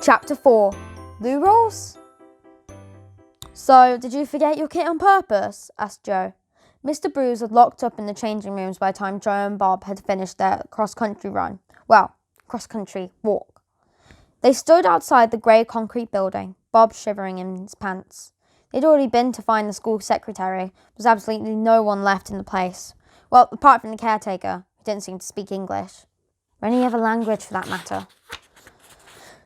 Chapter 4. Loo Rolls? So, did you forget your kit on purpose? Asked Joe. Mr. Bruce was locked up in the changing rooms by the time Joe and Bob had finished their cross-country run. Well, cross-country walk. They stood outside the grey concrete building, Bob shivering in his pants. They'd already been to find the school secretary. There was absolutely no one left in the place. Well, apart from the caretaker, who didn't seem to speak English. Or any other language for that matter.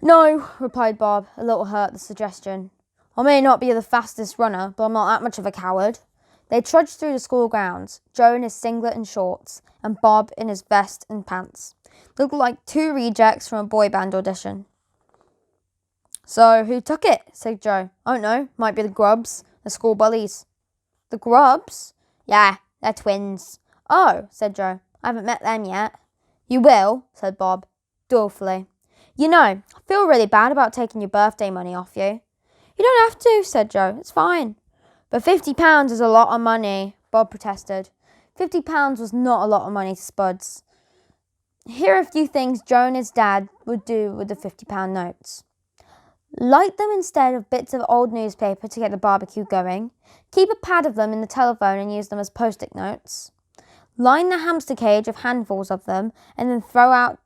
No, replied Bob, a little hurt at the suggestion. I may not be the fastest runner, but I'm not that much of a coward. They trudged through the school grounds, Joe in his singlet and shorts, and Bob in his vest and pants. They looked like two rejects from a boy band audition. So, who took it? Said Joe. I don't know, might be the Grubs, the school bullies. The Grubs? Yeah, they're twins. Oh, said Joe, I haven't met them yet. You will, said Bob, dolefully. You know, I feel really bad about taking your birthday money off you. You don't have to, said Joe. It's fine. But £50 is a lot of money, Bob protested. £50 was not a lot of money to Spuds. Here are a few things Joe and his dad would do with the £50 notes. Light them instead of bits of old newspaper to get the barbecue going. Keep a pad of them in the telephone and use them as post-it notes. Line the hamster cage with handfuls of them and then throw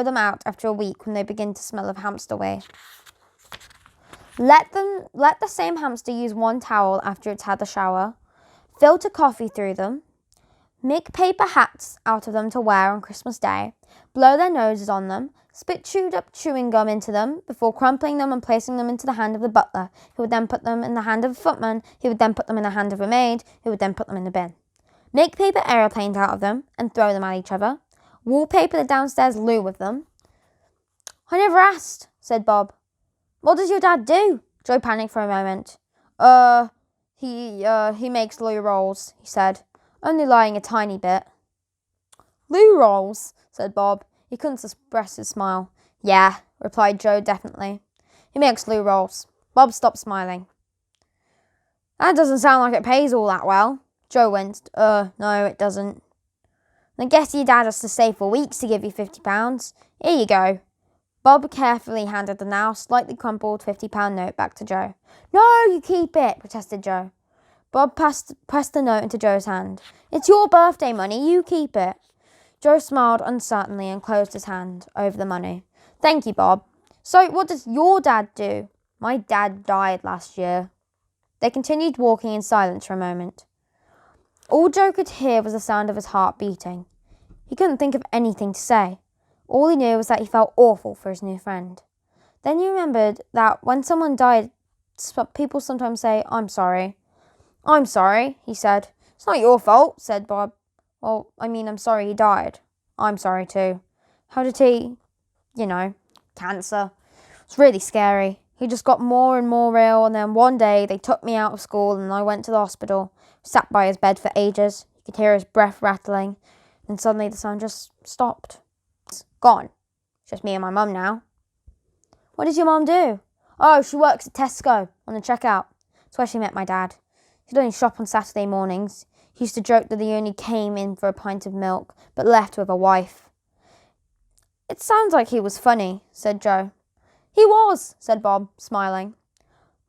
them out after a week when they begin to smell of hamster waste. Let the same hamster use one towel after it's had a shower. Filter coffee through them. Make paper hats out of them to wear on Christmas Day. Blow their noses on them. Spit chewed up chewing gum into them before crumpling them and placing them into the hand of the butler, who would then put them in the hand of a footman, who would then put them in the hand of a maid, who would then put them in the bin. Make paper aeroplanes out of them and throw them at each other. Wallpaper the downstairs loo with them. I never asked, said Bob. What does your dad do? Joe panicked for a moment. He makes loo rolls, he said, only lying a tiny bit. Loo rolls, said Bob. He couldn't suppress his smile. Yeah, replied Joe definitely. He makes loo rolls. Bob stopped smiling. That doesn't sound like it pays all that well. Joe winced. No, it doesn't. I guess your dad has to save for weeks to give you £50. Here you go. Bob carefully handed the now slightly crumpled £50 note back to Joe. No, you keep it, protested Joe. Bob pressed the note into Joe's hand. It's your birthday money, you keep it. Joe smiled uncertainly and closed his hand over the money. Thank you, Bob. So, what does your dad do? My dad died last year. They continued walking in silence for a moment. All Joe could hear was the sound of his heart beating. He couldn't think of anything to say. All he knew was that he felt awful for his new friend. Then he remembered that when someone died, people sometimes say, I'm sorry. I'm sorry, he said. It's not your fault, said Bob. Well, I'm sorry he died. I'm sorry too. How did he, cancer. It's really scary. He just got more and more ill, and then one day they took me out of school and I went to the hospital. Sat by his bed for ages. You could hear his breath rattling. Then suddenly the sound just stopped. It's gone. It's just me and my mum now. What does your mum do? Oh, she works at Tesco on the checkout. That's where she met my dad. She'd only shop on Saturday mornings. He used to joke that he only came in for a pint of milk, but left with a wife. It sounds like he was funny, said Joe. He was, said Bob, smiling.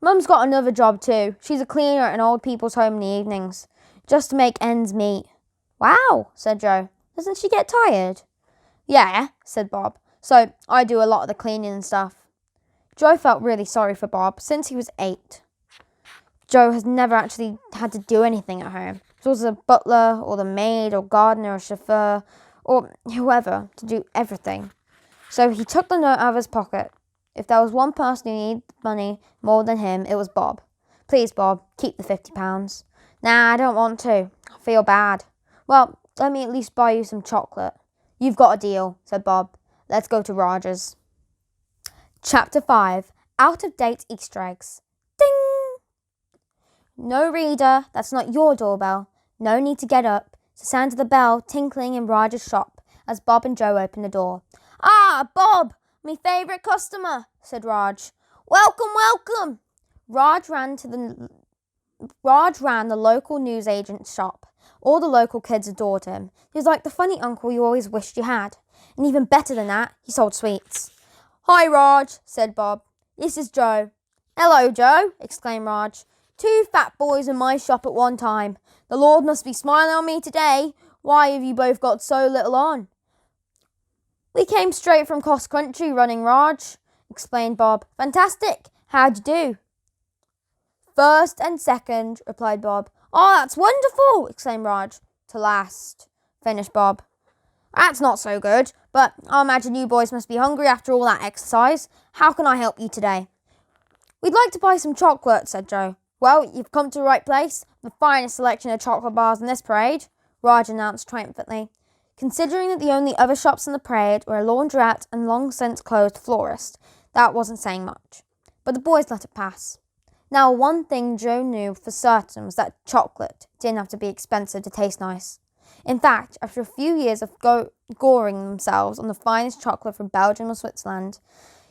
Mum's got another job too. She's a cleaner at an old people's home in the evenings, just to make ends meet. Wow, said Joe. Doesn't she get tired? Yeah, said Bob. So I do a lot of the cleaning and stuff. Joe felt really sorry for Bob since he was 8. Joe has never actually had to do anything at home. He was a butler or the maid or gardener or chauffeur or whoever to do everything. So he took the note out of his pocket. If there was one person who needed money more than him, it was Bob. Please, Bob, keep the £50. Nah, I don't want to. I feel bad. Well, let me at least buy you some chocolate. You've got a deal, said Bob. Let's go to Roger's. Chapter 5. Out-of-date Easter eggs. Ding! No, reader, that's not your doorbell. No need to get up. It's the sound of the bell tinkling in Roger's shop as Bob and Joe opened the door. Ah, Bob! Me favourite customer, said Raj. Welcome, welcome! Raj ran the local newsagent's shop. All the local kids adored him. He was like the funny uncle you always wished you had. And even better than that, he sold sweets. Hi, Raj, said Bob. This is Joe. Hello, Joe, exclaimed Raj. 2 fat boys in my shop at one time. The Lord must be smiling on me today. Why have you both got so little on? We came straight from cross country running, Raj, explained Bob. Fantastic. How'd you do? First and second, replied Bob. Oh, that's wonderful, exclaimed Raj. To last, finished Bob. That's not so good, but I imagine you boys must be hungry after all that exercise. How can I help you today? We'd like to buy some chocolate, said Joe. Well, you've come to the right place. The finest selection of chocolate bars in this parade, Raj announced triumphantly. Considering that the only other shops in the parade were a laundrette and long-since closed florist, that wasn't saying much. But the boys let it pass. Now, one thing Joe knew for certain was that chocolate didn't have to be expensive to taste nice. In fact, after a few years of goring themselves on the finest chocolate from Belgium or Switzerland,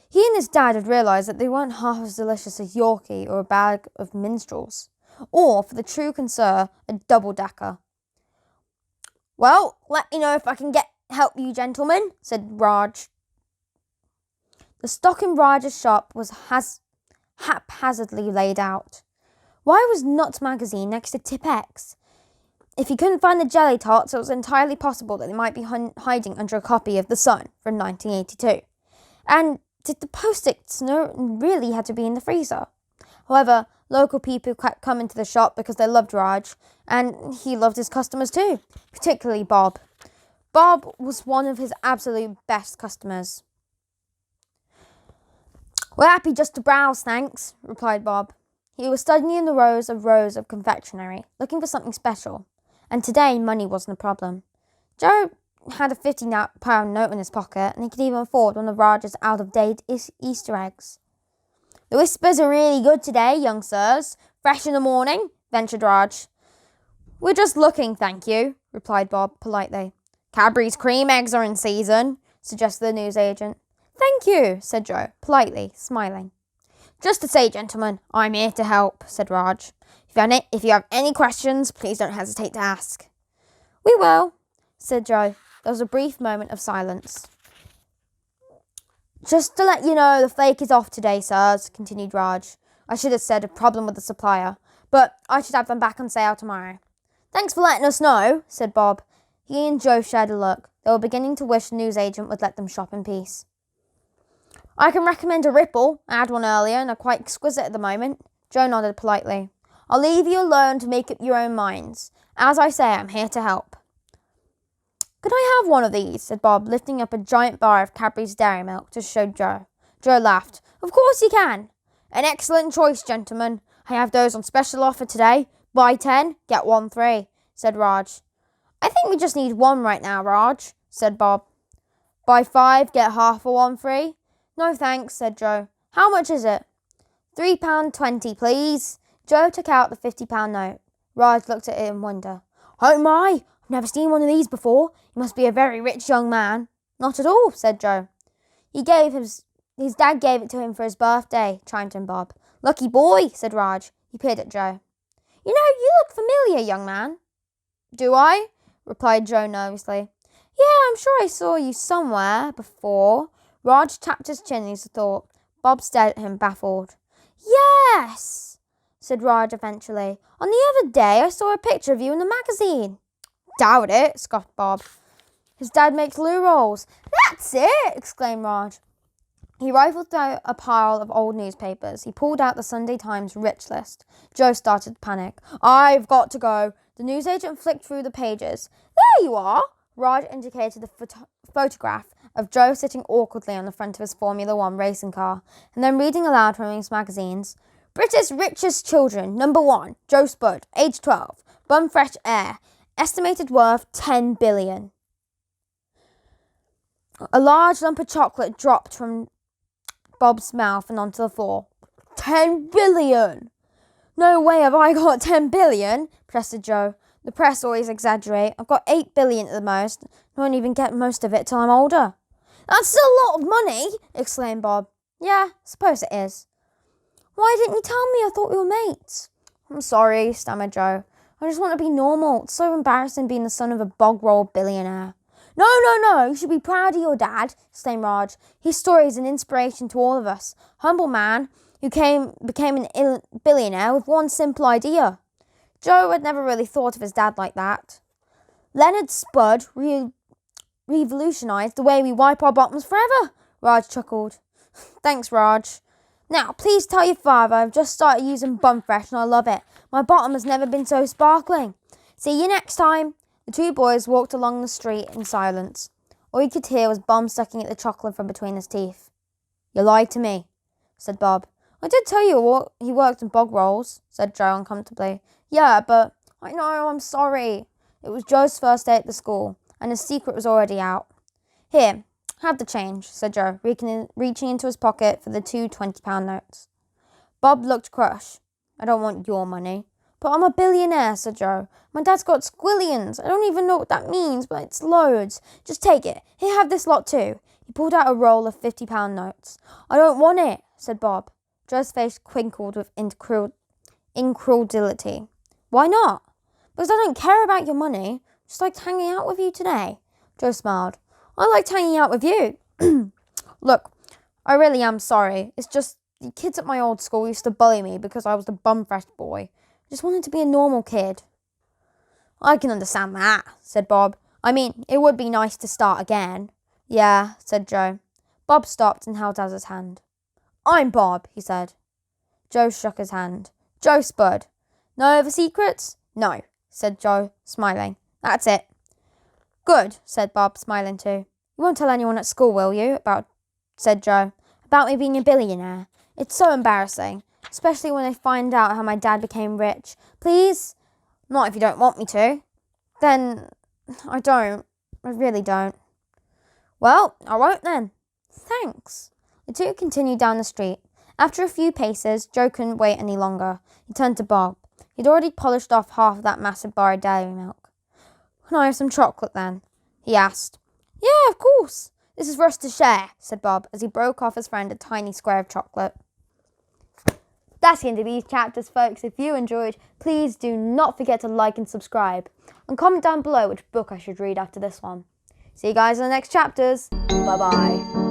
he and his dad had realised that they weren't half as delicious as Yorkie or a bag of minstrels, or, for the true connoisseur, a double-decker. Well, let me know if I can help you, gentlemen, said Raj. The stock in Raj's shop was haphazardly laid out. Why was Nuts magazine next to Tip X? If he couldn't find the jelly tarts, it was entirely possible that they might be hiding under a copy of The Sun from 1982. And did the Post-its really had to be in the freezer? However, local people kept coming to the shop because they loved Raj, and he loved his customers too, particularly Bob. Bob was one of his absolute best customers. We're happy just to browse, thanks, replied Bob. He was studying the rows of confectionery, looking for something special, and today money wasn't a problem. Joe had a £50 note in his pocket, and he could even afford one of Raj's out-of-date Easter eggs. The whispers are really good today, young sirs. Fresh in the morning, ventured Raj. We're just looking, thank you, replied Bob politely. Cadbury's cream eggs are in season, suggested the newsagent. Thank you, said Joe, politely, smiling. Just to say, gentlemen, I'm here to help, said Raj. If you have any questions, please don't hesitate to ask. We will, said Joe. There was a brief moment of silence. Just to let you know, the flake is off today, sirs, continued Raj. I should have said a problem with the supplier, but I should have them back on sale tomorrow. Thanks for letting us know, said Bob. He and Joe shared a look. They were beginning to wish the newsagent would let them shop in peace. I can recommend a Ripple. I had one earlier and they're quite exquisite at the moment. Joe nodded politely. I'll leave you alone to make up your own minds. As I say, I'm here to help. Could I have one of these? Said Bob, lifting up a giant bar of Cadbury's Dairy Milk to show Joe. Joe laughed. Of course you can. An excellent choice, gentlemen. I have those on special offer today. Buy 10, get 1 free, said Raj. I think we just need one right now, Raj, said Bob. Buy 5, get half for 1 free? No thanks, said Joe. How much is it? £3.20, please. Joe took out the £50 note. Raj looked at it in wonder. Oh my, I've never seen one of these before. You must be a very rich young man. Not at all, said Joe. His dad gave it to him for his birthday, chimed in Bob. Lucky boy, said Raj. He peered at Joe. You know, you look familiar, young man. Do I? Replied Joe nervously. Yeah, I'm sure I saw you somewhere before. Raj tapped his chin as he thought. Bob stared at him, baffled. Yes, said Raj eventually. On the other day, I saw a picture of you in the magazine. Doubt it, scoffed Bob. His dad makes loo rolls. That's it, exclaimed Raj. He rifled through a pile of old newspapers. He pulled out the Sunday Times rich list. Joe started to panic. I've got to go. The newsagent flicked through the pages. There you are. Raj indicated the photograph of Joe sitting awkwardly on the front of his Formula One racing car, and then reading aloud from his magazines. Britain's richest children. Number 1, Joe Spud, age 12, bum fresh air, estimated worth 10 billion. A large lump of chocolate dropped from Bob's mouth and onto the floor. 10 billion! No way have I got 10 billion, protested Joe. The press always exaggerate. I've got 8 billion at the most. I won't even get most of it till I'm older. That's still a lot of money, exclaimed Bob. Yeah, suppose it is. Why didn't you tell me? I thought we were mates. I'm sorry, stammered Joe. I just want to be normal. It's so embarrassing being the son of a bog-roll billionaire. No, no, no, you should be proud of your dad, exclaimed Raj. His story is an inspiration to all of us. Humble man who became an billionaire with one simple idea. Joe had never really thought of his dad like that. Leonard Spud revolutionised the way we wipe our bottoms forever, Raj chuckled. Thanks, Raj. Now, please tell your father I've just started using Bum Fresh and I love it. My bottom has never been so sparkling. See you next time. The two boys walked along the street in silence. All you could hear was Bum sucking at the chocolate from between his teeth. You lied to me, said Bob. I did tell you he worked in bog rolls, said Joe uncomfortably. Yeah, but I know, I'm sorry. It was Joe's first day at the school, and his secret was already out. Here, have the change, said Joe, reaching into his pocket for the two 20-pound notes. Bob looked crushed. I don't want your money. But I'm a billionaire, said Joe. My dad's got squillions. I don't even know what that means, but it's loads. Just take it. Here, have this lot too. He pulled out a roll of 50-pound notes. I don't want it, said Bob. Joe's face twinkled with incredulity. Why not? Because I don't care about your money. Just liked hanging out with you today. Joe smiled. I liked hanging out with you. Look, I really am sorry. It's just the kids at my old school used to bully me because I was the bum-fresh boy. I just wanted to be a normal kid. I can understand that, said Bob. I mean, it would be nice to start again. Yeah, said Joe. Bob stopped and held out his hand. I'm Bob, he said. Joe shook his hand. Joe Spud. No other secrets? No, said Joe, smiling. That's it. Good, said Bob, smiling too. You won't tell anyone at school, will you? Said Joe. About me being a billionaire. It's so embarrassing, especially when they find out how my dad became rich. Please? Not if you don't want me to. Then, I don't. I really don't. Well, I won't then. Thanks. The two continued down the street. After a few paces, Joe couldn't wait any longer. He turned to Bob. He'd already polished off half of that massive bar of dairy milk. Can I have some chocolate then? He asked. Yeah, of course. This is for us to share, said Bob, as he broke off his friend a tiny square of chocolate. That's the end of these chapters, folks. If you enjoyed, please do not forget to like and subscribe. And comment down below which book I should read after this one. See you guys in the next chapters. Bye-bye.